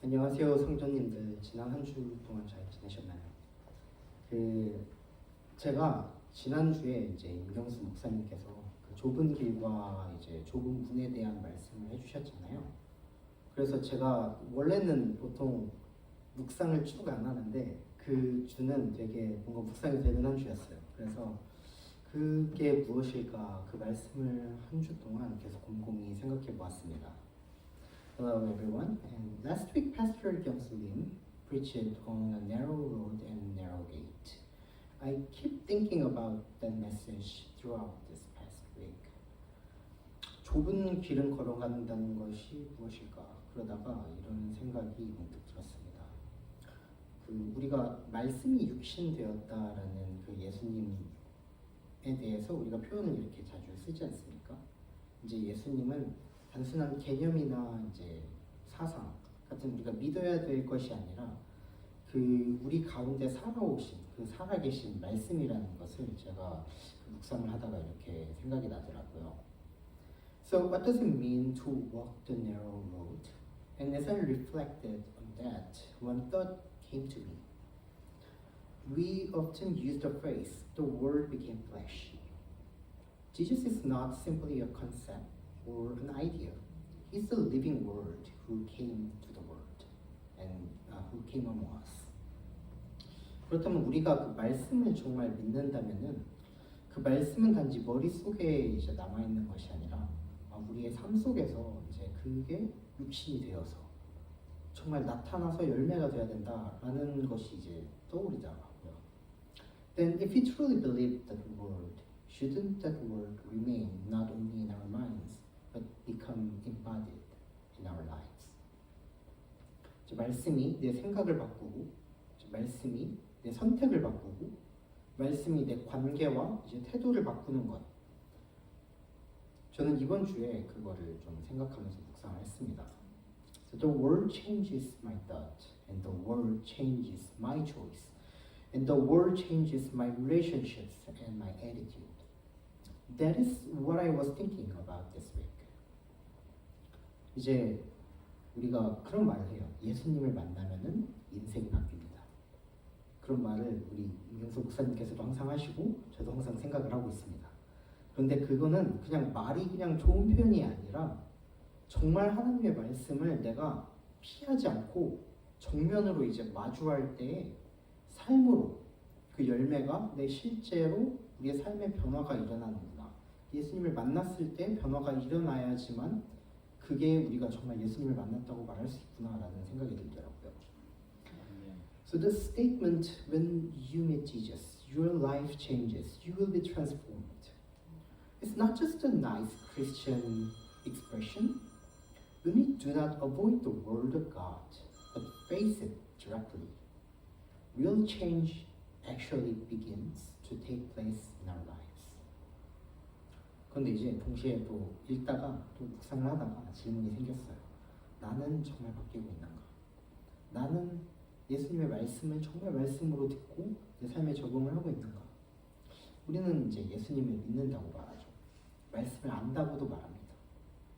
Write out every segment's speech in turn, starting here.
안녕하세요, 성도님들. 지난 한 주 동안 잘 지내셨나요? 그 제가 지난주에 이제 임경수 목사님께서 그 좁은 길과 이제 좁은 문에 대한 말씀을 해주셨잖아요. 그래서 제가 원래는 보통 묵상을 쭉 안 하는데 그 주는 되게 뭔가 묵상이 되는 한 주였어요. 그래서 그게 무엇일까 그 말씀을 한 주 동안 계속 곰곰이 생각해 보았습니다. Hello everyone. And last week Pastor Kyung-soo Lim preached on a narrow road and narrow gate. I keep thinking about that message throughout this past week. 좁은 길은 걸어간다는 것이 무엇일까? 그러다가 이런 생각이 문득 들었습니다. 우리가 말씀이 육신되었다라는 그 예수님에 대해서 우리가 표현을 이렇게 자주 쓰지 않습니까? 이제 예수님은 단순한 개념이나 이제 사상 같은 우리가 믿어야 될 것이 아니라 그 우리 가운데 살아오신 그 살아계신 말씀이라는 것을 제가 묵상을 하다가 이렇게 생각이 나더라고요. So what does it mean to walk the narrow road? And as I reflected on that, one thought came to me. We often use the phrase, the word became flesh. Jesus is not simply a concept or an idea. He's the living word who came to the world and who came among us. 그렇다면 우리가 그 말씀을 정말 믿는다면은 그 말씀은 단지 머릿속에 이제 남아 있는 것이 아니라 우리의 삶 속에서 이제 그게 육신이 되어서 정말 나타나서 열매가 되어야 된다라는 것이 이제 떠오르더라고요. Then if we truly believe that word, shouldn't that word remain not only in our minds but become embodied in our lives? 말씀이 내 생각을 바꾸고, 말씀이 내 선택을 바꾸고, 말씀이 내 관계와 이제 태도를 바꾸는 것. 저는 이번 주에 그거를 좀 생각하면서 묵상을 했습니다. So the word changes my thought, and the word changes my choice, and the word changes my relationships and my attitude. That is what I was thinking about this week. 이제 우리가 그런 말을 해요. 예수님을 만나면은 인생이 바뀝니다. 그런 말을 우리 임경수 목사님께서도 항상 하시고 저도 항상 생각을 하고 있습니다. 그런데 그거는 그냥 말이 그냥 좋은 표현이 아니라 정말 하나님의 말씀을 내가 피하지 않고 정면으로 이제 마주할 때에 삶으로 그 열매가 내 실제로 우리의 삶의 변화가 일어나는구나. 예수님을 만났을 때 변화가 일어나야지만 그게 우리가 정말 예수님을 만났다고 말할 수 있구나라는 생각이 들더라고요. So the statement, when you meet Jesus, your life changes, you will be transformed. It's not just a nice Christian expression. When we do not avoid the word of God, but face it directly, real change actually begins to take place in our lives. 그런데 이제 동시에 또 읽다가 또 묵상을 하다가 질문이 생겼어요. 나는 정말 바뀌고 있는가? 나는 예수님의 말씀을 정말 말씀으로 듣고 내 삶에 적용을 하고 있는가? 우리는 이제 예수님을 믿는다고 말하죠. 말씀을 안다고도 말합니다.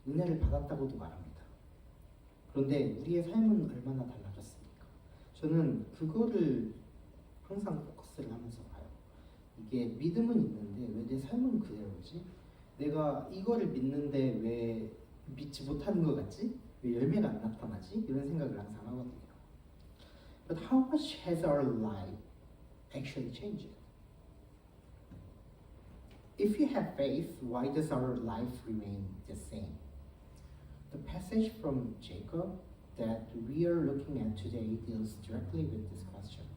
은혜를 받았다고도 말합니다. 그런데 우리의 삶은 얼마나 달라졌습니까? 저는 그거를 항상 포커스를 하면서 봐요. 이게 믿음은 있는데 왜 내 삶은 그대로지? 내가 이거를 믿는데 왜 믿지 못하는 것 같지? 왜 열매가 안 나타나지? 이런 생각을 항상 하거든요. But how much has our life actually changed? If you have faith, why does our life remain the same? The passage from Jacob that we are looking at today deals directly with this question.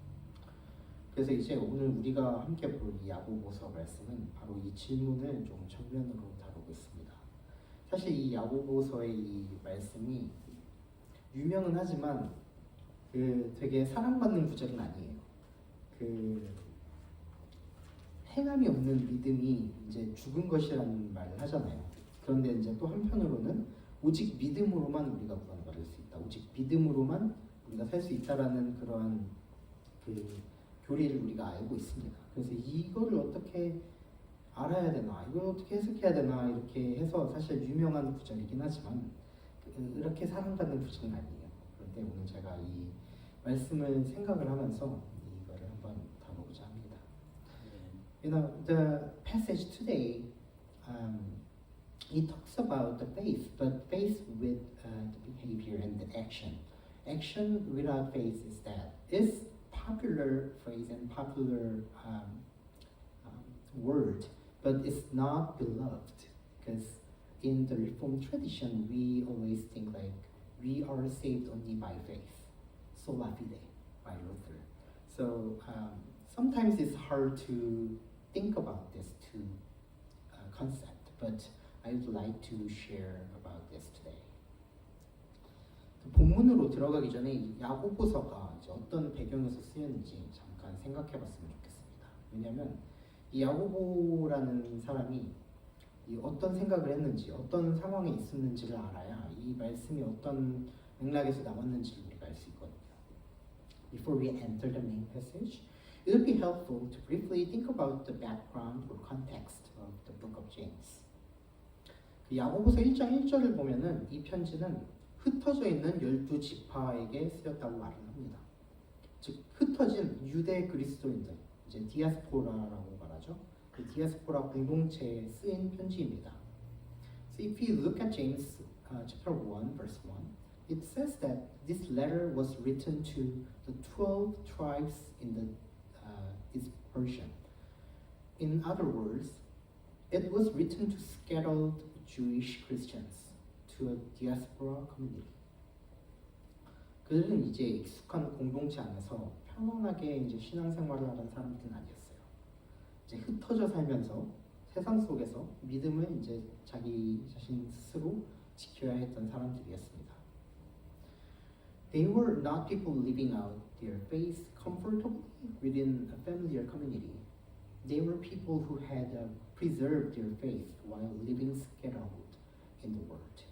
그래서 이제 오늘 우리가 함께 볼 이 야고보서 말씀은 바로 이 질문을 좀 정면으로 다루고 있습니다. 사실 이 야고보서의 이 말씀이 유명은 하지만 되게 사랑받는 구절은 아니에요. 행함이 없는 믿음이 이제 죽은 것이라는 말을 하잖아요. 그런데 이제 또 한편으로는 오직 믿음으로만 우리가 구원받을 수 있다. 오직 믿음으로만 우리가 살 수 있다라는 그러한 교리를 우리가 알고 있습니다. 그래서 이거를 어떻게 알아야 되나, 이걸 어떻게 해석해야 되나 이렇게 해서 사실 유명한 구절이긴 하지만 이렇게 사랑받는 구절은 아니에요. 그런데 오늘 제가 이 말씀을 생각을 하면서 이거를 한번 다뤄보자 합니다. You know, the passage today, it talks about the faith, but faith with the behavior and the action. Action without faith is dead. It's popular phrase and popular word, but it's not beloved because in the Reformed tradition we always think like we are saved only by faith, sola fide by Luther. So sometimes it's hard to think about this two concept, but I would like to share about this today. 본문으로 들어가기 전에 이 야고보서가 이제 어떤 배경에서 쓰였는지 잠깐 생각해봤으면 좋겠습니다. 왜냐하면 이 야고보라는 사람이 이 어떤 생각을 했는지, 어떤 상황에 있었는지를 알아야 이 말씀이 어떤 맥락에서 나왔는지를 우리가 알 수 있거든요. Before we enter the main passage, it would be helpful to briefly think about the background or context of the book of James. 그 야고보서 1장 1절을 보면은 이 편지는 흩어져 있는 12지파에게 쓰였다고 말을 합니다. 즉 흩어진 유대 그리스도인들, 이제 디아스포라라고 말하죠. 그 디아스포라 공동체에 쓰인 편지입니다. So if you look at James chapter 1 verse 1, it says that this letter was written to the 12 tribes in the dispersion. In other words, it was written to scattered Jewish Christians, to a diaspora community. 그들은 이제 익숙한 공동체 안에서 편안하게 이제 신앙생활을 하던 사람들은 아니었어요. 이제 흩어져 살면서 세상 속에서 믿음을 이제 자기 자신 스스로 지켜야 했던 사람들이었습니다. They were not people living out their faith comfortably within a familiar community. They were people who had preserved their faith while living scattered in the world.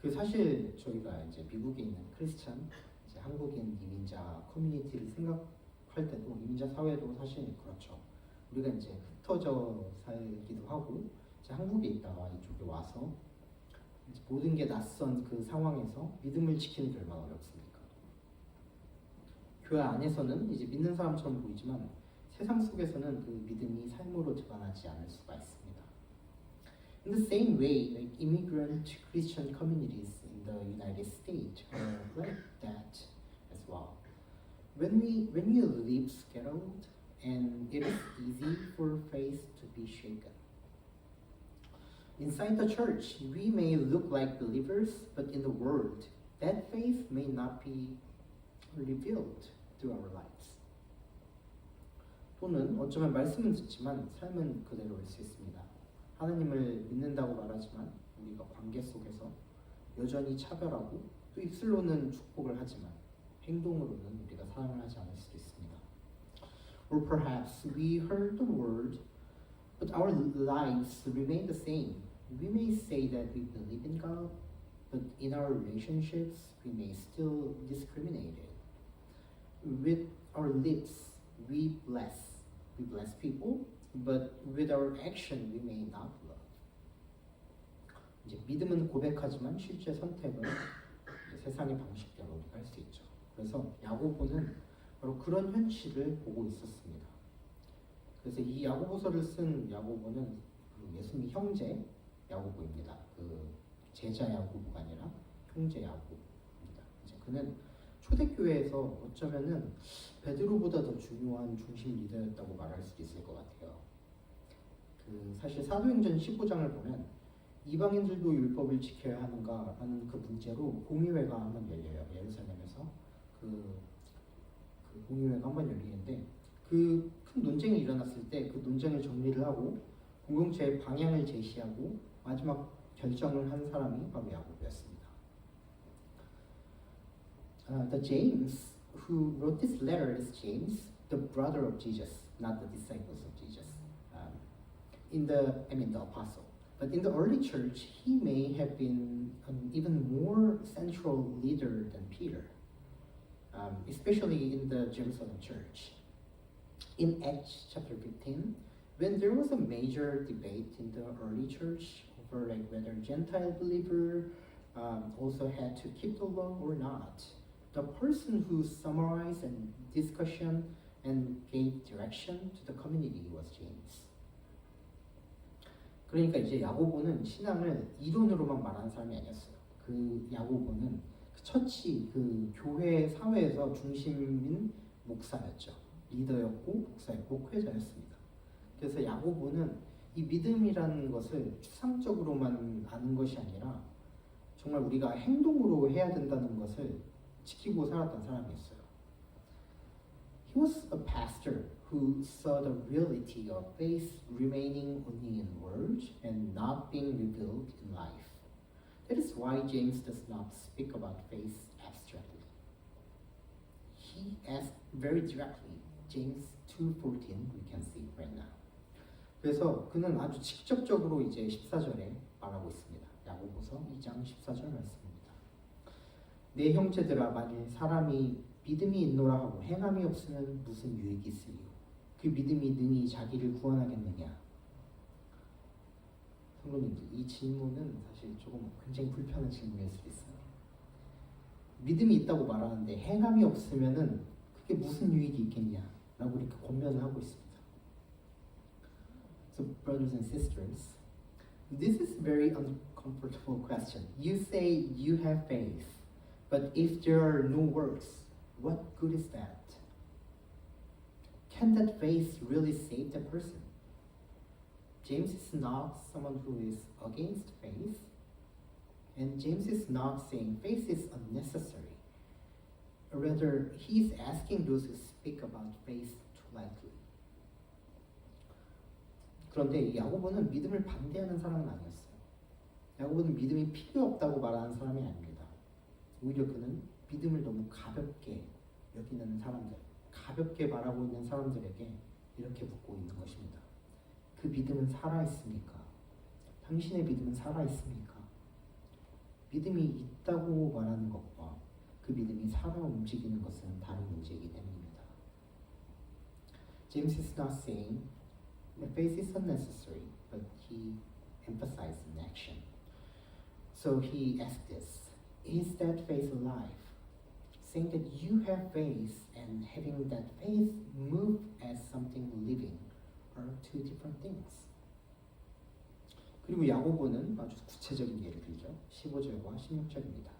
그 사실 저희가 이제 미국에 있는 크리스찬, 이제 한국인 이민자 커뮤니티를 생각할 때도 이민자 사회도 사실 그렇죠. 우리가 이제 흩어져 살기도 하고 이제 한국에 있다가 이쪽에 와서 이제 모든 게 낯선 그 상황에서 믿음을 지키는 게 얼마나 어렵습니까? 교회 안에서는 이제 믿는 사람처럼 보이지만 세상 속에서는 그 믿음이 삶으로 드러나지 않을 수가 있습니다. In the same way, like immigrant Christian communities in the United States are like that as well. When we live scattered, and it is easy for faith to be shaken. Inside the church, we may look like believers, but in the world, that faith may not be revealed through our lives. 또는 어쩌면 말씀은 듣지만 삶은 그대로일 수 있습니다. 하나님을 믿는다고 말하지만 우리가 관계 속에서 여전히 차별하고 또 입술로는 축복을 하지만 행동으로는 우리가 사랑을 하지 않을 수도 있습니다. Or perhaps we heard the word, but our lives remain the same. We may say that we believe in God, but in our relationships we may still discriminate it. With our lips we bless people, but with our action we may not love. 이제 믿음은 고백하지만 실제 선택은 세상의 방식대로 우리가 할 수 있죠. 그래서 야고보는 바로 그런 현실을 보고 있었습니다. 그래서 이 야고보서를 쓴 야고보는 그 예수님 형제 야고보입니다. 그 제자 야고보가 아니라 형제 야고보입니다. 이제 그는 초대교회에서 어쩌면은 베드로보다 더 중요한 중심 리더였다고 말할 수도 있을 것 같아요. 그 사실 사도행전 15장을 보면 이방인들도 율법을 지켜야 하는가라는 그 문제로 공의회가 한번 열려요. 예루살렘에서 그 공의회가 한번 열리는데 그 큰 논쟁이 일어났을 때 그 논쟁을 정리를 하고 공동체의 방향을 제시하고 마지막 결정을 한 사람이 바로 야고보였습니다. The James who wrote this letter is James, the brother of Jesus, not the disciples of Jesus. The apostle. But in the early church, he may have been an even more central leader than Peter, especially in the Jerusalem church. In Acts chapter 15, when there was a major debate in the early church over like whether Gentile believer also had to keep the law or not. The person who summarized and discussion and gave direction to the community was James. 그러니까 이제 야고보는 신앙을 이론으로만 말하는 사람이 아니었어요. 그 야고보는 그 처치, 그 교회 사회에서 중심인 목사였죠. 리더였고 목사였고 회자였습니다. 그래서 야고보는 이 믿음이라는 것을 추상적으로만 아는 것이 아니라 정말 우리가 행동으로 해야 된다는 것을 지키고 살았던 사람이었어요. He was a pastor who saw the reality of faith remaining only in words and not being revealed in life. That is why James does not speak about faith abstractly. He asked very directly, James 2:14 we can see right now. 그래서 그는 아주 직접적으로 이제 14절에 말하고 있습니다. 야고보서 2장 14절 말씀입니다. 내 형제들아 만일 사람이 믿음이 있노라 하고 행함이 없으면 무슨 유익이 있으리요? 그 믿음이 능히 자기를 구원하겠느냐? 성도님들, 이 질문은 사실 조금 굉장히 불편한 질문일 수도 있어요. 믿음이 있다고 말하는데 행함이 없으면은 그게 무슨 유익이 있겠냐? 라고 이렇게 권면을 하고 있습니다. So brothers and sisters, this is a very uncomfortable question. You say you have faith, but if there are no works, what good is that? Can that faith really save the person? James is not someone who is against faith, and James is not saying faith is unnecessary. Rather, he is asking those who speak about faith too lightly. 그런데 야고보는 믿음을 반대하는 사람은 아니었어요. 야고보는 믿음이 필요 없다고 말하는 사람이 아닙니다. 오히려 그는 믿음을 너무 가볍게 여기는 사람들, 가볍게 말하고 있는 사람들에게 이렇게 묻고 있는 것입니다. 그 믿음은 살아있습니까? 당신의 믿음은 살아있습니까? 믿음이 있다고 말하는 것과 그 믿음이 살아 움직이는 것은 다른 문제이기 때문입니다. James is not saying that faith is unnecessary, but he emphasized in action. So he asked this, is that faith alive? Saying that you have faith and having that faith move as something living are two different things. 그리고 야고보는 아주 구체적인 예를 들죠. 15절과 16절입니다.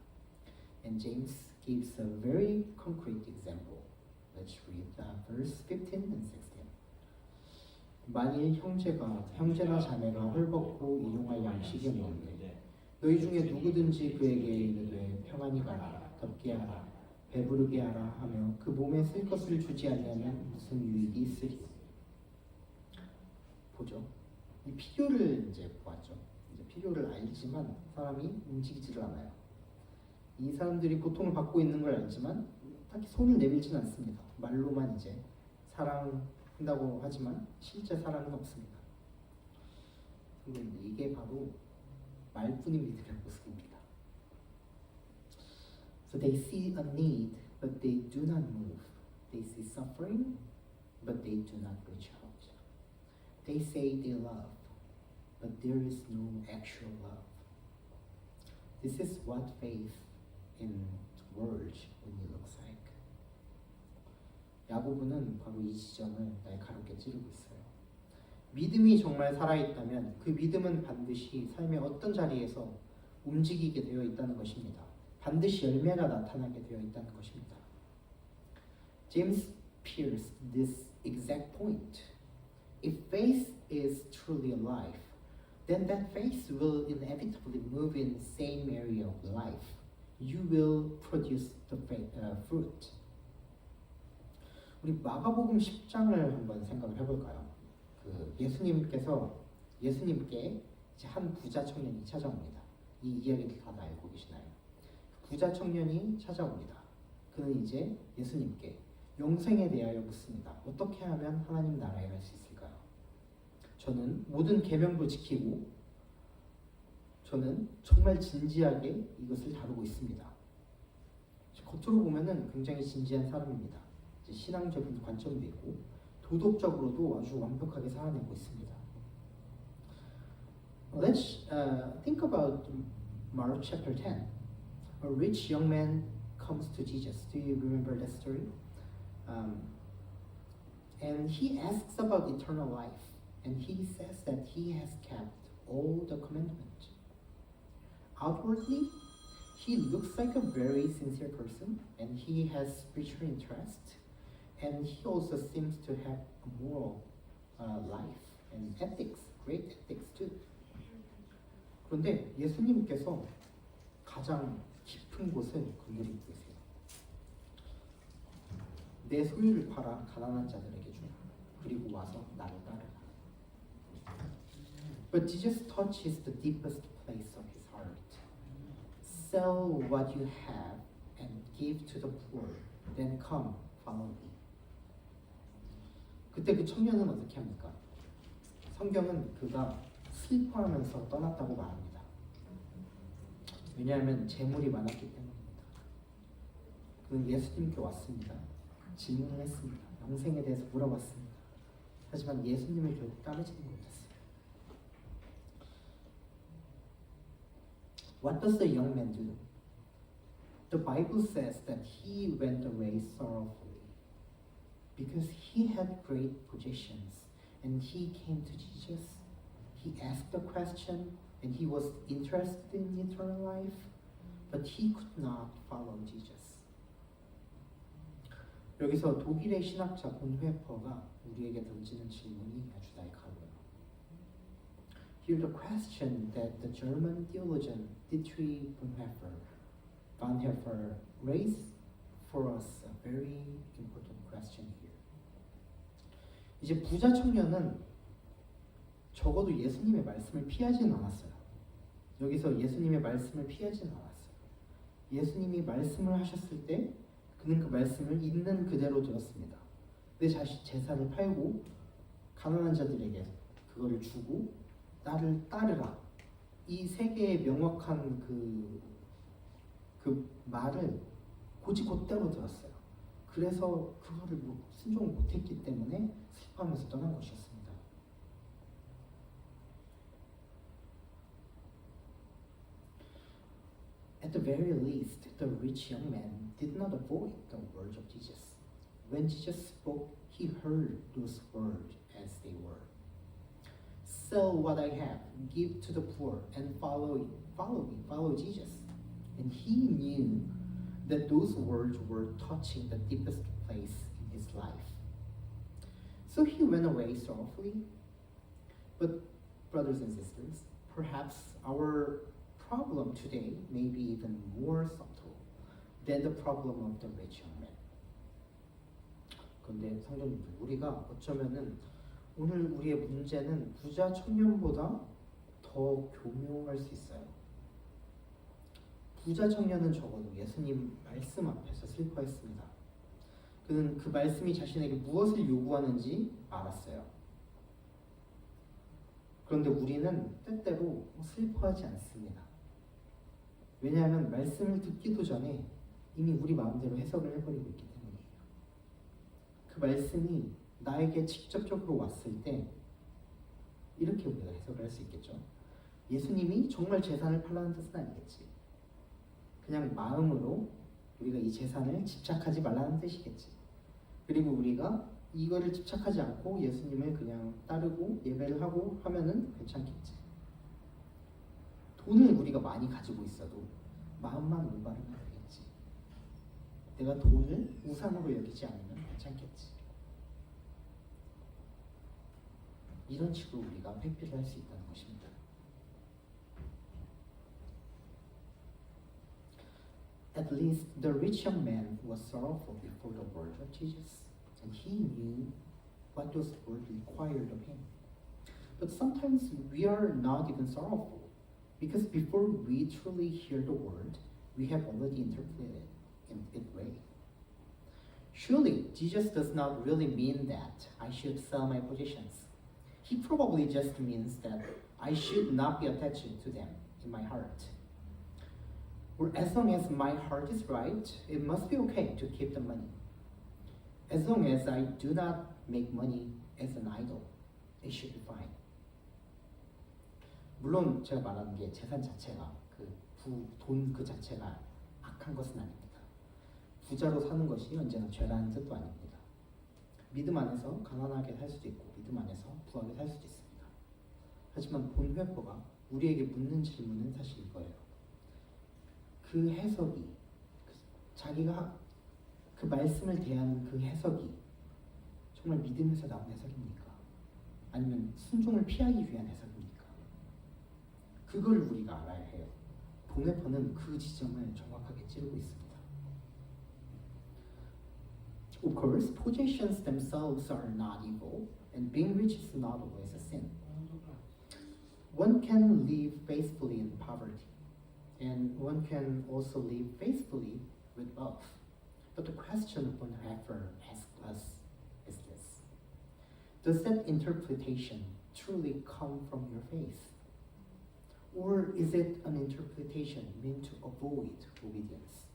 And James gives a very concrete example. Let's read verse 15 and 16. 만일 형제나 자매가 헐벗고 일용할 양식이 없는데 너희 중에 누구든지 그에게 이르되 평안히 가라, 덥게 하라, 배부르게 하라 하며 그 몸에 쓸 것을 주지 않으면 무슨 유익이 있으리? 보죠. 이 필요를 이제 보았죠. 이제 필요를 알지만 사람이 움직이지를 않아요. 이 사람들이 고통을 받고 있는 걸 알지만 딱히 손을 내밀지는 않습니다. 말로만 이제 사랑한다고 하지만 실제 사랑은 없습니다. 근데 이게 바로 말뿐인 믿음의 모습입니다. So they see a need, but they do not move. They see suffering, but they do not reach out. They say they love, but there is no actual love. This is what faith in words only looks like. 야고보는 바로 이 지점을 날카롭게 찌르고 있어요. 믿음이 정말 살아있다면 그 믿음은 반드시 삶의 어떤 자리에서 움직이게 되어 있다는 것입니다. 반드시 열매가 나타나게 되어 있다는 것입니다. James pierced this exact point. If faith is truly alive, then that faith will inevitably move in the same area of life. You will produce the fruit. 우리 마가복음 10장을 한번 생각을 해볼까요? 그 예수님께 이제 한 부자 청년이 찾아옵니다. 이 이야기를 다들 알고 계시나요? 부자 청년이 찾아옵니다. 그는 이제 예수님께 영생에 대하여 묻습니다. 어떻게 하면 하나님 나라에 갈 수 있을까요? 저는 모든 계명도 지키고 저는 정말 진지하게 이것을 다루고 있습니다. 겉으로 보면은 굉장히 진지한 사람입니다. 이제 신앙적인 관점도 있고 도덕적으로도 아주 완벽하게 살아내고 있습니다. Let's think about Mark chapter 10. A rich young man comes to Jesus. Do you remember that story? And he asks about eternal life. And he says that he has kept all the commandments. Outwardly, he looks like a very sincere person, and he has spiritual interest, and he also seems to have a moral life and ethics, great ethics too. 그런데 예수님께서 가장 깊은 곳을 건드리고 계세요. 내 소유를 팔아 가난한 자들에게 주라. 그리고 와서 나를 따르라. But Jesus touches the deepest place of his heart. Sell what you have and give to the poor. Then come, follow me. 그때 그 청년은 어떻게 합니까? 성경은 그가 슬퍼하면서 떠났다고 말합니다. 왜냐하면 재물이 많았기 때문입니다. 그는 예수님께 왔습니다. 질문을 했습니다. 영생에 대해서 물어봤습니다. 하지만 예수님을 결국 따르지는 못했어요. What does the young man do? The Bible says that he went away sorrowfully because he had great possessions, and he came to Jesus. He asked a question, and he was interested in eternal life, but he could not follow Jesus. 여기서 독일의 신학자 본회퍼가 우리에게 던지는 질문이 아주 날카로워요. Here the question that the German theologian Dietrich Bonhoeffer raised for us a very important question here. 이제 부자 청년은 적어도 예수님의 말씀을 피하지는 않았어요. 여기서 예수님의 말씀을 피하지는 않았어요. 예수님이 말씀을 하셨을 때 그는 그 말씀을 있는 그대로 들었습니다. 내 자신 재산을 팔고 가난한 자들에게 그거를 주고 나를 따르라. 이 세 개의 명확한 그 말을 곧이곧대로 들었어요. 그래서 그거를 순종을 못했기 때문에 슬퍼하면서 떠난 것이었습니다. At the very least, the rich young man did not avoid the words of Jesus. When Jesus spoke, he heard those words as they were. Sell what I have, give to the poor, and follow Jesus. And he knew that those words were touching the deepest place in his life. So he went away sorrowfully. But brothers and sisters, perhaps our problem today may be even more subtle than the problem of the rich young man. 그런데 성도님들, 우리가 어쩌면은 오늘 우리의 문제는 부자 청년보다 더 교묘할 수 있어요. 부자 청년은 적어도 예수님 말씀 앞에서 슬퍼했습니다. 그는 그 말씀이 자신에게 무엇을 요구하는지 알았어요. 그런데 우리는 때때로 슬퍼하지 않습니다. 왜냐하면 말씀을 듣기도 전에 이미 우리 마음대로 해석을 해버리고 있기 때문이에요. 그 말씀이 나에게 직접적으로 왔을 때 이렇게 우리가 해석을 할 수 있겠죠. 예수님이 정말 재산을 팔라는 뜻은 아니겠지. 그냥 마음으로 우리가 이 재산을 집착하지 말라는 뜻이겠지. 그리고 우리가 이거를 집착하지 않고 예수님을 그냥 따르고 예배를 하고 하면은 괜찮겠지. 돈을 우리가 많이 가지고 있어도 마음만 올바르면 되겠지. 내가 돈을 우상으로 여기지 않으면 괜찮겠지. 이런 식으로 우리가 회피를 할 수 있다는 것입니다. At least the rich young man was sorrowful before the word of Jesus, and he knew what those words required of him. But sometimes we are not even sorrowful, because before we truly hear the word, we have already interpreted it in its way. Surely Jesus does not really mean that I should sell my possessions. He probably just means that I should not be attached to them in my heart. Or as long as my heart is right, it must be okay to keep the money. As long as I do not make money as an idol, it should be fine. 물론 제가 말하는 게 재산 자체가 그 돈 그 자체가 악한 것은 아닙니다. 부자로 사는 것이 언제나 죄라는 뜻도 아닙니다. 믿음 안에서 가난하게 살 수도 있고 믿음 안에서 부하게 살 수도 있습니다. 하지만 본회퍼가 우리에게 묻는 질문은 사실 이거예요. 그 해석이 자기가 그 말씀을 대하는 그 해석이 정말 믿음에서 나온 해석입니까? 아니면 순종을 피하기 위한 해석입니까? 그걸 우리가 알아야 해요. 본회퍼는 그 지점을 정확하게 찌르고 있습니다. Of course, possessions themselves are not evil, and being rich is not always a sin. One can live faithfully in poverty, and one can also live faithfully with wealth. But the question Bonhoeffer asks us is this: does that interpretation truly come from your faith? Or is it an interpretation meant to avoid obedience?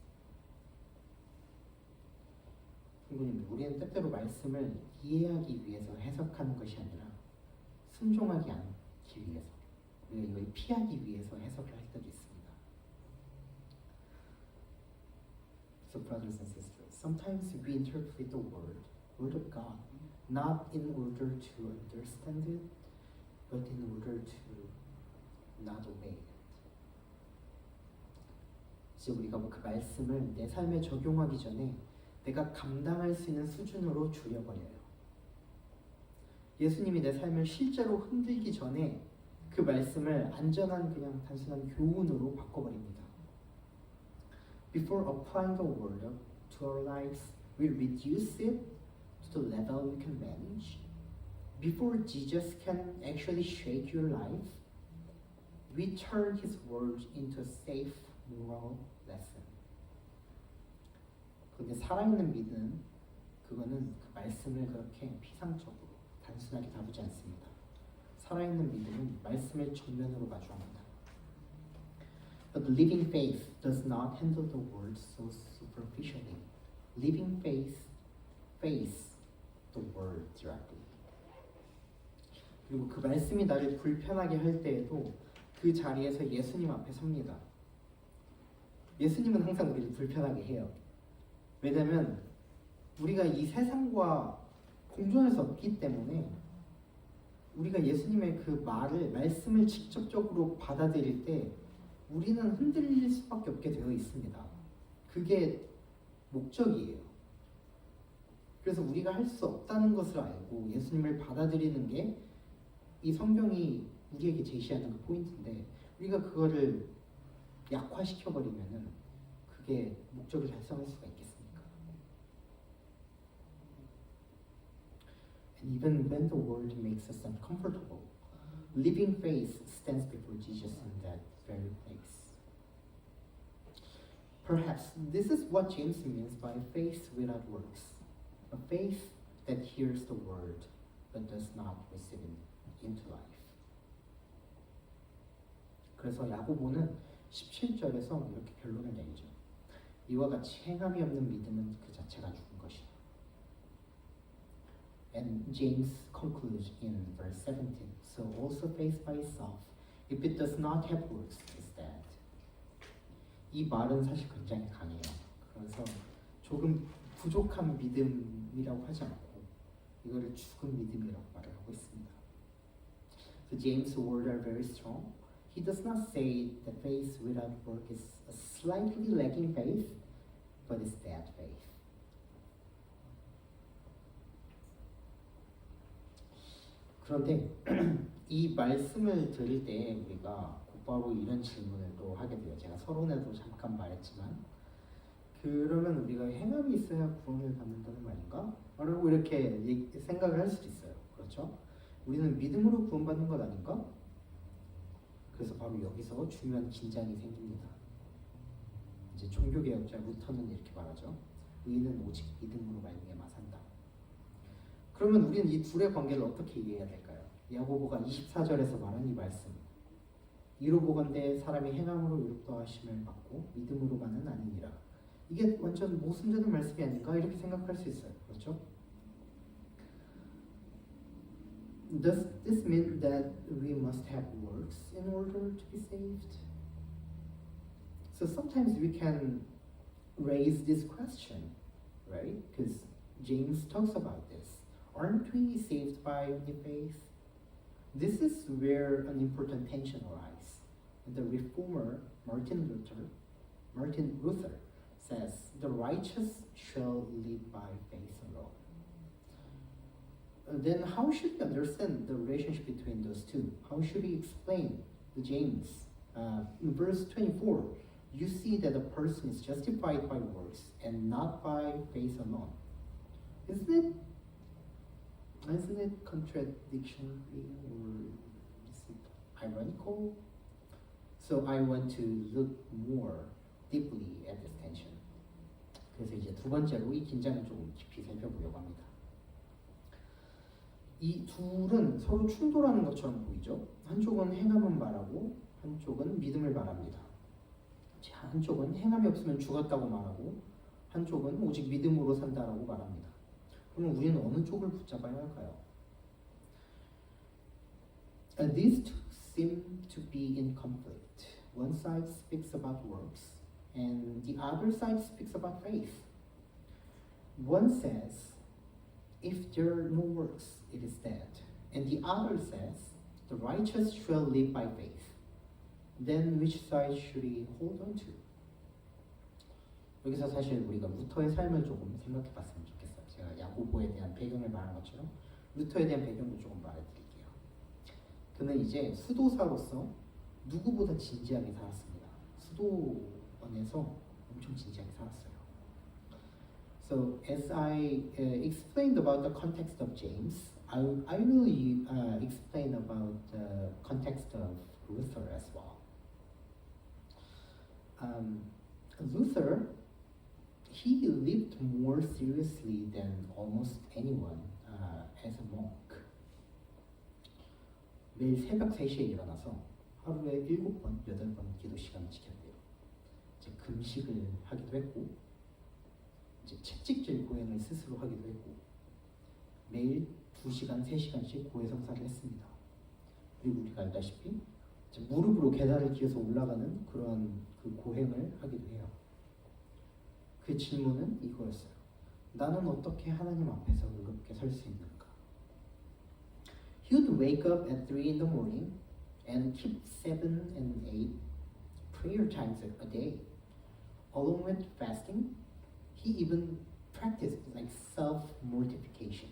성도님, 우리는 때때로 말씀을 이해하기 위해서 해석하는 것이 아니라 순종하지 않기 위해서, 우리가 이걸 피하기 위해서 해석을 할 때도 있습니다. So brothers and sisters, sometimes we interpret the word of God, not in order to understand it, but in order to not obey it. 이제 우리가 그 말씀을 내 삶에 적용하기 전에 내가 감당할 수 있는 수준으로 줄여버려요. 예수님이 내 삶을 실제로 흔들기 전에 그 말씀을 안전한 그냥 단순한 교훈으로 바꿔버립니다. Before applying the word to our lives, we reduce it to the level we can manage. Before Jesus can actually shake your life, we turn His word into a safe moral lesson. 근데 살아있는 믿음, 그거는 그 말씀을 그렇게 피상적으로 단순하게 다루지 않습니다. 살아있는 믿음은 말씀을 정면으로 마주합니다. But living faith does not handle the word so superficially. Living faith face the word directly. 그리고 그 말씀이 나를 불편하게 할 때에도 그 자리에서 예수님 앞에 섭니다. 예수님은 항상 우리를 불편하게 해요. 왜냐하면 우리가 이 세상과 공존할 수 없기 때문에 우리가 예수님의 그 말씀을 직접적으로 받아들일 때 우리는 흔들릴 수밖에 없게 되어 있습니다. 그게 목적이에요. 그래서 우리가 할 수 없다는 것을 알고 예수님을 받아들이는 게 이 성경이 우리에게 제시하는 그 포인트인데, 우리가 그거를 약화시켜버리면은 그게 목적을 달성할 수가 있겠습니까? And even when the world makes us uncomfortable, living faith stands before Jesus in that very place. Perhaps this is what James means by faith without works, a faith that hears the word but does not receive it into life. 그래서 야고보는 17절에서 이렇게 결론을 내리죠. 이와 같이 행함이 없는 믿음은 그 자체가 죽은 것이다. And James concludes in verse 17. So also faith by itself, if it does not have works, is dead. 이 말은 사실 굉장히 강해요. 그래서 조금 부족한 믿음이라고 하지 않고 이거를 죽은 믿음이라고 말을 하고 있습니다. So James' words are very strong. He does not say that faith without work is a slightly lacking faith, but is dead faith. 그런데 이 말씀을 들을 때 우리가 곧바로 이런 질문을 또 하게 돼요. 제가 서론에도 잠깐 말했지만, 그러면 우리가 행함이 있어야 구원을 받는다는 말인가? 라고 이렇게 생각을 할 수도 있어요. 그렇죠? 우리는 믿음으로 구원받는 것 아닌가? 그래서 바로 여기서 중요한 긴장이 생깁니다. 이제 종교개혁자 루터는 이렇게 말하죠. 의인은 오직 믿음으로 말미암아 산다. 그러면 우리는 이 둘의 관계를 어떻게 이해해야 될까요? 야고보가 24절에서 말한 이 말씀, 이로 보건대 사람이 행함으로 의롭다 하심을 받고 믿음으로만은 아니니라. 이게 완전 모순되는 말씀이 아닌가? 이렇게 생각할 수 있어요. 그렇죠? Does this mean that we must have works in order to be saved? So sometimes we can raise this question, right? Because James talks about this. Aren't we saved by only faith? This is where an important tension arises. The reformer Martin Luther says, "The righteous shall live by faith alone." Then how should we understand the relationship between those two? How should we explain the James? In verse 24, you see that a person is justified by works and not by faith alone. Isn't it contradictory or is it ironical? So I want to look more deeply at this tension. 그래서 이제 두 번째로 이 긴장을 조금 깊이 살펴보려고 합니다. 이 둘은 서로 충돌하는 것처럼 보이죠. 한쪽은 행함을 말하고 한쪽은 믿음을 말합니다. 한쪽은 행함이 없으면 죽었다고 말하고 한쪽은 오직 믿음으로 산다라고 말합니다. 그러면 우리는 어느 쪽을 붙잡아야 할까요? These two seem to be in conflict. One side speaks about works and the other side speaks about faith. One says, if there are no works, it is dead. And the other says, the righteous shall live by faith. Then which side should he hold on to? 여기서 사실 우리가 루터의 삶을 조금 생각해 봤으면 좋겠어요. 제가 야고보에 대한 배경을 말한 것처럼 루터에 대한 배경도 조금 말해드릴게요. 그는 이제 수도사로서 누구보다 진지하게 살았습니다. 수도원에서 엄청 진지하게 살았어요. So as I explained about the context of James, I will explain about the context of Luther as well. Luther, he lived more seriously than almost anyone as a monk. 매일 새벽 3시에 일어나서 하루에 7번, 8번 기도 시간을 지켰대요. 이제 금식을 하기도 했고 이제 채찍질 고행을 스스로 하기도 했고 매일 2시간, 3시간씩 고해성사를 했습니다. 그리고 우리가 알다시피 이제 무릎으로 계단을 기어서 올라가는 그런 그 고행을 하기도 해요. 그 질문은 이거였어요. 나는 어떻게 하나님 앞에서 의롭게 설 수 있는가? He would wake up at 3 in the morning and keep 7 and 8 prayer times a day. Along with fasting, he even practiced like self-mortification,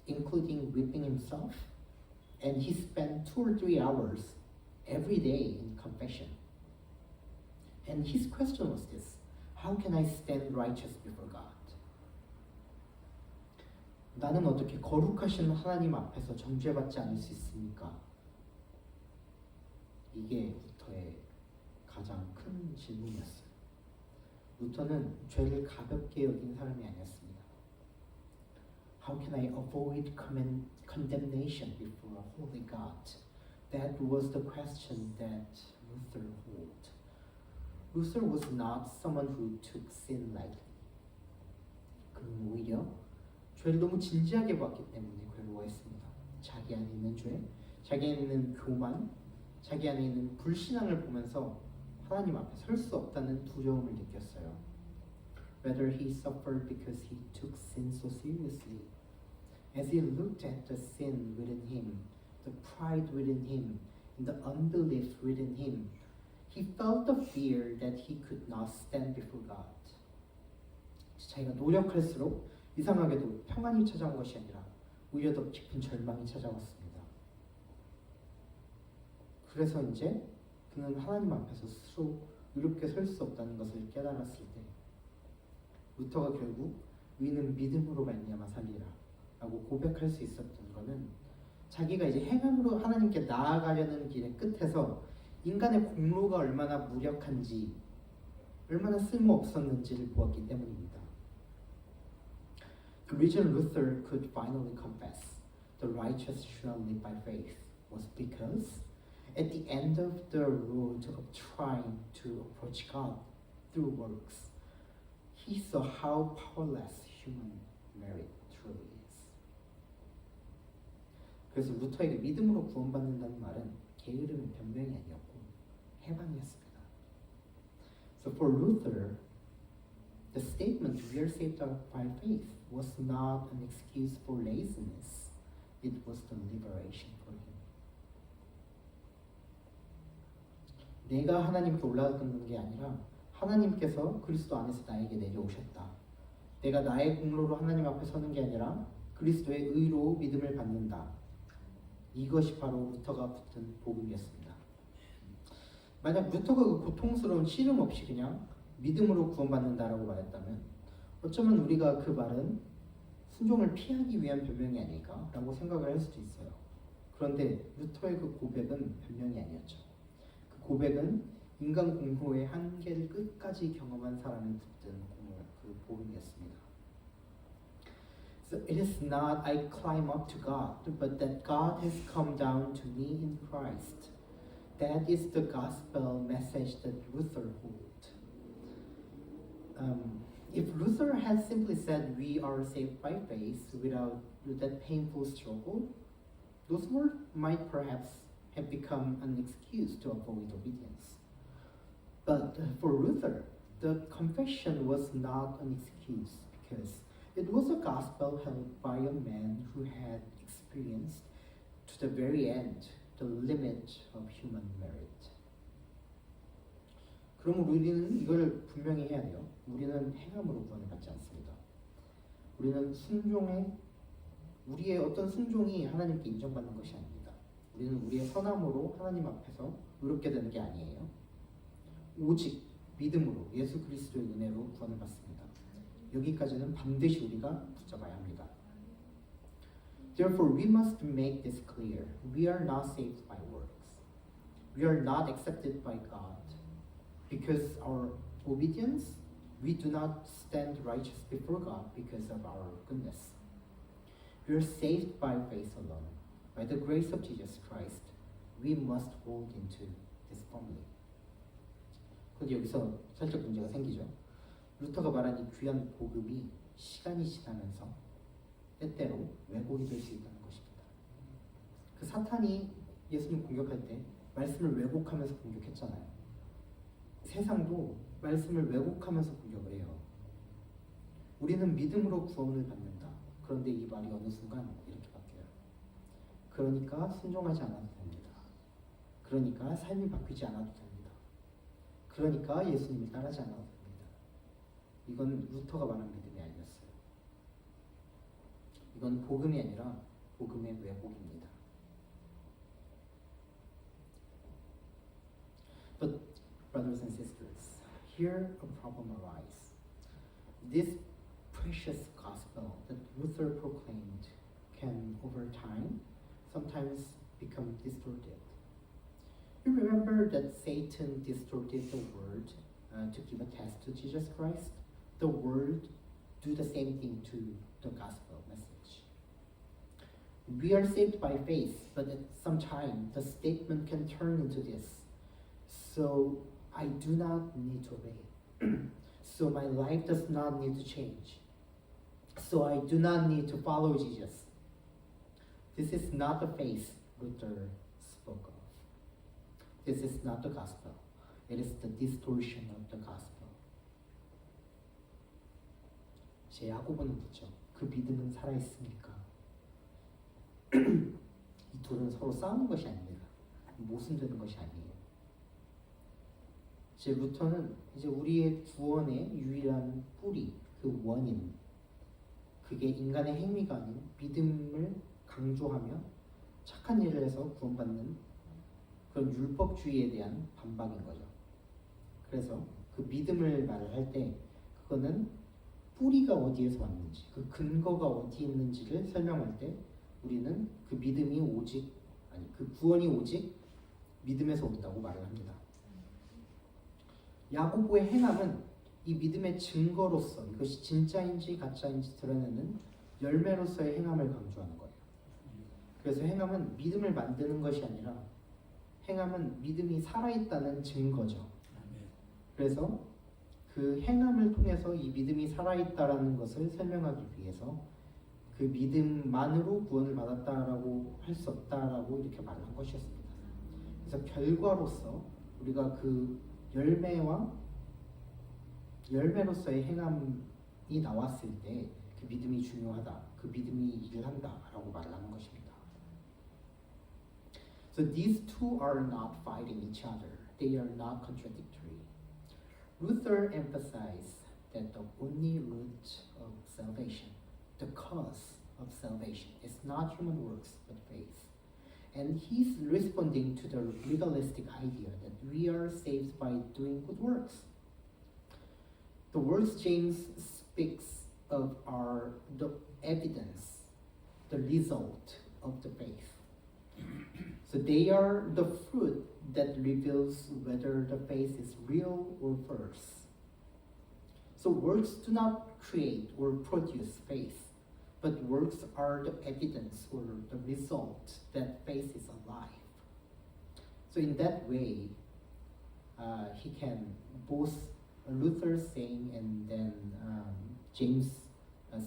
including whipping himself, and he spent 2 or 3 hours every day in confession. And his question was this: how can I stand righteous before God? 나는 어떻게 거룩하신 하나님 앞에서 정죄받지 않을 수 있습니까? 이게 루터의 가장 큰 질문이었어요. 루터는 죄를 가볍게 여긴 사람이 아니었습니다. How can I avoid condemnation before a holy God? That was the question that Luther held. Luther was not someone who took sin lightly. 그는 오히려 죄를 너무 진지하게 봤기 때문에 괴로워했습니다. 자기 안에 있는 죄, 자기 안에 있는 교만, 자기 안에 있는 불신앙을 보면서 하나님 앞에 설 수 없다는 두려움을 느꼈어요. Whether he suffered because he took sin so seriously. As he looked at the sin within him, the pride within him, and the unbelief within him, he felt the fear that he could not stand before God. 자기가 노력할수록 이상하게도 평안이 찾아온 것이 아니라 오히려 더 깊은 절망이 찾아왔습니다. 그래서 이제 그는 하나님 앞에서 스스로 의롭게 설 수 없다는 것을 깨달았을 때 루터가 결국 의인은 믿음으로 말미암아 살리라 라고 고백할 수 있었던 것은 자기가 이제 행함으로 하나님께 나아가려는 길의 끝에서 인간의 공로가 얼마나 무력한지 얼마나 쓸모없었는지를 보았기 때문입니다. The reason Luther could finally confess the righteous shall live by faith was because at the end of the road of trying to approach God through works, he saw how powerless human merit truly is. 그래서 루터에게 믿음으로 구원받는다는 말은 게으름의 변명이 아니었고 해방이었습니다. So for Luther, the statement "we are saved by faith" was not an excuse for laziness. It was the liberation for him. 내가 하나님께 올라가는 게 아니라 하나님께서 그리스도 안에서 나에게 내려오셨다. 내가 나의 공로로 하나님 앞에 서는 게 아니라 그리스도의 의로 믿음을 받는다. 이것이 바로 루터가 붙은 복음이었습니다. 만약 루터가 그 고통스러운 씨름 없이 그냥 믿음으로 구원받는다라고 말했다면 어쩌면 우리가 그 말은 순종을 피하기 위한 변명이 아닐까라고 생각을 할 수도 있어요. 그런데 루터의 그 고백은 변명이 아니었죠. 그 고백은 인간 공로의 한계를 끝까지 경험한 사람이 붙든 그 복음이었습니다. So it is not I climb up to God, but that God has come down to me in Christ. That is the gospel message that Luther held. If Luther had simply said we are saved by faith without that painful struggle, those words might perhaps have become an excuse to avoid obedience. But for Luther, the confession was not an excuse because it was a gospel held by a man who had experienced to the very end the limit of human merit. 그럼 우리는 이걸 분명히 해야 돼요. 우리는 행함으로 구원을 받지 않습니다. 우리는 우리의 어떤 순종이 하나님께 인정받는 것이 아닙니다. 우리는 우리의 선함으로 하나님 앞에서 의롭게 되는 게 아니에요. 오직 믿음으로 예수 그리스도의 은혜로 구원을 받습니다. 여기까지는 반드시 우리가 붙잡아야 합니다. Therefore, we must make this clear. We are not saved by works. We are not accepted by God. Because our obedience, we do not stand righteous before God because of our goodness. We are saved by faith alone. By the grace of Jesus Christ, we must hold into this firmly. 그런데 여기서 살짝 문제가 생기죠. 루터가 말한 이 귀한 복음이 시간이 지나면서 때때로 왜곡이 될 수 있다는 것입니다. 그 사탄이 예수님 공격할 때 말씀을 왜곡하면서 공격했잖아요. 세상도 말씀을 왜곡하면서 공격을 해요. 우리는 믿음으로 구원을 받는다. 그런데 이 말이 어느 순간 이렇게 바뀌어요. 그러니까 순종하지 않아도 됩니다. 그러니까 삶이 바뀌지 않아도 됩니다. 그러니까 예수님을 따르지 않아도 됩니다. 이건 루터가 말한 믿음이 아니었어요. 이건 복음이 아니라 복음의 왜곡입니다. But brothers and sisters, here a problem arises. This precious gospel that Luther proclaimed can, over time, sometimes become distorted. You remember that Satan distorted the word to give a test to Jesus Christ? The word do the same thing to the gospel message. We are saved by faith, but at some time the statement can turn into this. So I do not need to obey. So my life does not need to change. So I do not need to follow Jesus. This is not the faith Luther spoke of. This is not the gospel. It is the distortion of the gospel. 제 야고보는 묻죠. 그 믿음은 살아있습니까? 이 둘은 서로 싸우는 것이 아닙니다. 모순되는 것이 아니에요. 제 루터는 이제 우리의 구원의 유일한 뿌리, 그 원인, 그게 인간의 행위가 아닌 믿음을 강조하며 착한 일을 해서 구원받는 그런 율법주의에 대한 반박인 거죠. 그래서 그 믿음을 말을 할 때 그거는 뿌리가 어디에서 왔는지, 그 근거가 어디 있는지를 설명할 때 우리는 그 믿음이 오직, 아니 그 구원이 오직 믿음에서 온다고 말을 합니다. 야고보의 행함은 이 믿음의 증거로서 이것이 진짜인지 가짜인지 드러내는 열매로서의 행함을 강조하는 거예요. 그래서 행함은 믿음을 만드는 것이 아니라 행함은 믿음이 살아있다는 증거죠. 그래서 그 행함을 통해서 이 믿음이 살아있다라는 것을 설명하기 위해서 그 믿음만으로 구원을 받았다라고 할 수 없다라고 이렇게 말을 한 것이었습니다. 그래서 결과로서 우리가 그 열매와 열매로서의 행함이 나왔을 때 그 믿음이 중요하다, 그 믿음이 일한다라고 말을 하는 것입니다. So these two are not fighting each other. They are not contradictory. Luther emphasized that the only root of salvation, the cause of salvation, is not human works but faith. And he's responding to the legalistic idea that we are saved by doing good works. The works James speaks of are the evidence, the result of the faith. So they are the fruit that reveals whether the faith is real or false. So works do not create or produce faith, but works are the evidence or the result that faith is alive. So in that way, he can both Luther's saying and then James'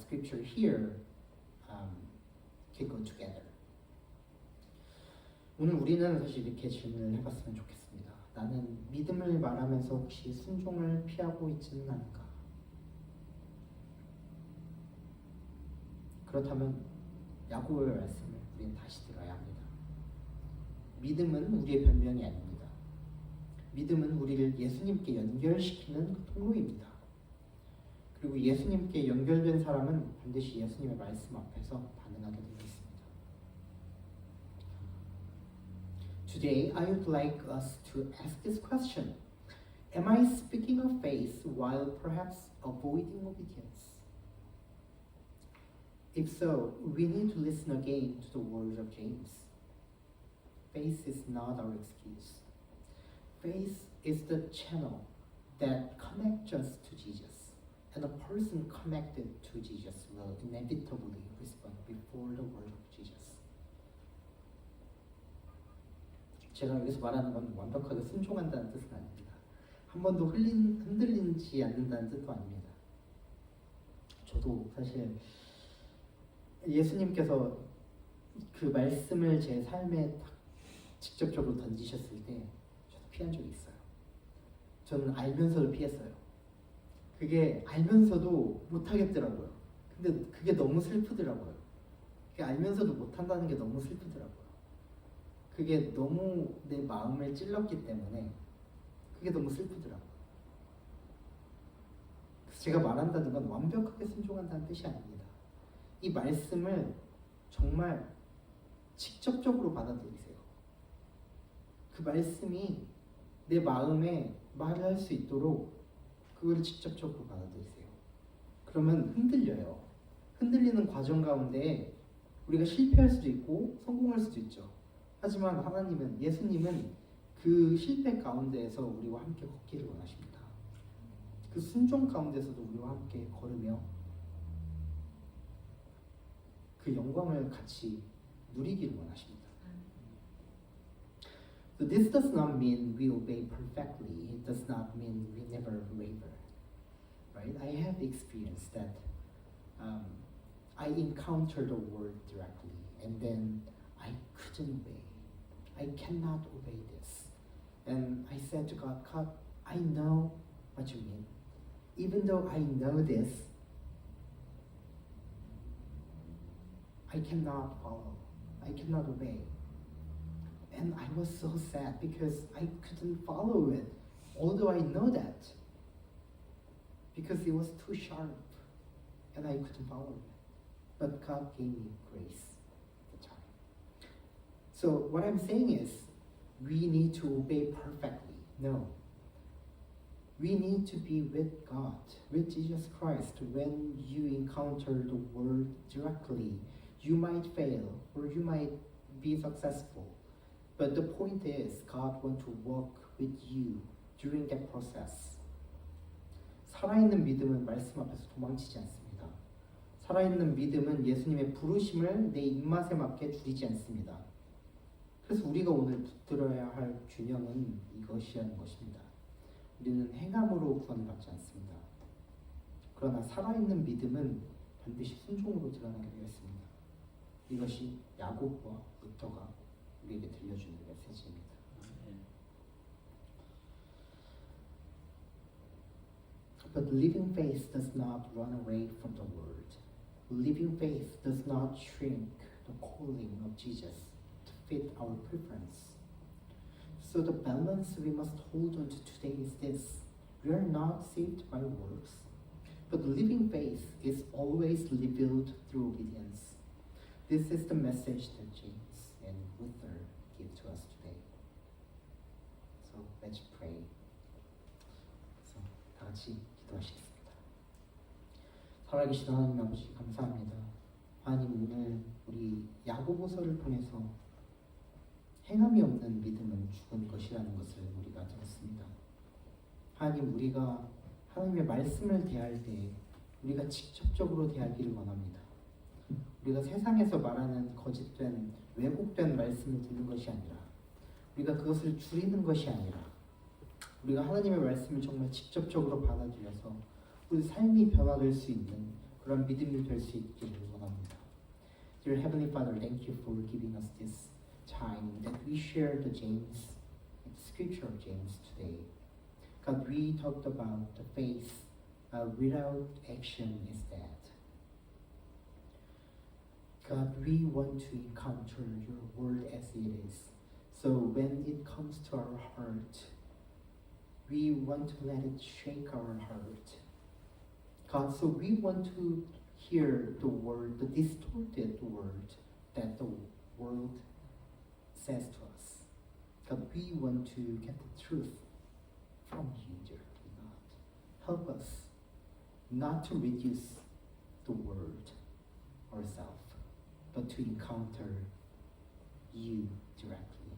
scripture here can go together. 오늘 우리는 사실 이렇게 질문을 해봤으면 좋겠습니다. 나는 믿음을 말하면서 혹시 순종을 피하고 있지는 않은가? 그렇다면 야고보의 말씀을 우리는 다시 들어야 합니다. 믿음은 우리의 변명이 아닙니다. 믿음은 우리를 예수님께 연결시키는 통로입니다. 그리고 예수님께 연결된 사람은 반드시 예수님의 말씀 앞에서 반응하게 되어 있습니다. Today, I would like us to ask this question. Am I speaking of faith while perhaps avoiding obedience? If so, we need to listen again to the words of James. Faith is not our excuse. Faith is the channel that connects us to Jesus. And a person connected to Jesus will inevitably respond before the word of Jesus. 제가 여기서 말하는 건 완벽하게 순종한다는 뜻은 아닙니다. 한 번도 흔들리지 않는다는 뜻도 아닙니다. 저도 사실 예수님께서 그 말씀을 제 삶에 직접적으로 던지셨을 때 저도 피한 적이 있어요. 저는 알면서도 피했어요. 그게 알면서도 못하겠더라고요. 근데 그게 너무 슬프더라고요. 그게 알면서도 못한다는 게 너무 슬프더라고요. 그게 너무 내 마음을 찔렀기 때문에 그게 너무 슬프더라고요. 그래서 제가 말한다는 건 완벽하게 순종한다는 뜻이 아닙니다. 이 말씀을 정말 직접적으로 받아들이세요. 그 말씀이 내 마음에 말을 할 수 있도록 그걸 직접적으로 받아들이세요. 그러면 흔들려요. 흔들리는 과정 가운데 우리가 실패할 수도 있고 성공할 수도 있죠. 하지만 하나님은, 예수님은 그 실패 가운데에서 우리와 함께 걷기를 원하십니다. 그 순종 가운데서도 우리와 함께 걸으며 그 영광을 같이 누리기를 원하십니다. So this does not mean we obey perfectly. It does not mean we never waver. Right? I have experienced that I encountered the word directly and then I couldn't obey. I cannot obey this. And I said to God, God, I know what you mean. Even though I know this, I cannot follow. I cannot obey. And I was so sad because I couldn't follow it, although I know that. Because it was too sharp and I couldn't follow it. But God gave me grace at the time. So what I'm saying is, we need to obey perfectly. No. We need to be with God, with Jesus Christ. When you encounter the word directly, you might fail or you might be successful. But the point is, God wants to walk with you during that process. 살아있는 믿음은 말씀 앞에서 도망치지 않습니다. 살아있는 믿음은 예수님의 부르심을 내 입맛에 맞게 줄이지 않습니다. 그래서 우리가 오늘 붙들어야 할 균형은 이것이라는 것입니다. 우리는 행함으로 구원받지 않습니다. 그러나 살아있는 믿음은 반드시 순종으로 드러나게 되어 있습니다. 이것이 야고보와 루터가 우리에게 들려주는 메시지입니다. But living faith does not run away from the word. Living faith does not shrink the calling of Jesus to fit our preference. So the balance we must hold on to today is this. We are not saved by works, but living faith is always revealed through obedience. This is the message that James and Luther give to us today. So let's pray. So 다 같이 기도하시겠습니다. 살아계신 하나님 아버지 감사합니다. 하나님 오늘 우리 야고보서를 통해서 행함이 없는 믿음은 죽은 것이라는 것을 우리가 들었습니다. 하나님 우리가 하나님의 말씀을 대할 때 우리가 직접적으로 대하기를 원합니다. 우리가 세상에서 말하는 거짓된 왜곡된 말씀을 듣는 것이 아니라 우리가 그것을 줄이는 것이 아니라 우리가 하나님의 말씀을 정말 직접적으로 받아들여서 우리 삶이 변화될 수 있는 그런 믿음이 될 수 있기를 원합니다. Dear Heavenly Father, thank you for giving us this time that we share the James, the scripture of James today. God, we talked about the faith without action is dead. God, we want to encounter your word as it is. So when it comes to our heart, we want to let it shake our heart. God, so we want to hear the word, the distorted word that the world says to us. God, we want to get the truth from you, dear God. Help us not to reduce the word ourselves, but to encounter you directly.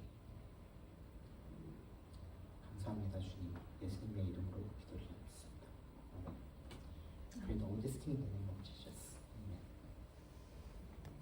감사합니다, 주님. 예수님의 이름으로 기도드리겠습니다. 아멘. Pray all these things in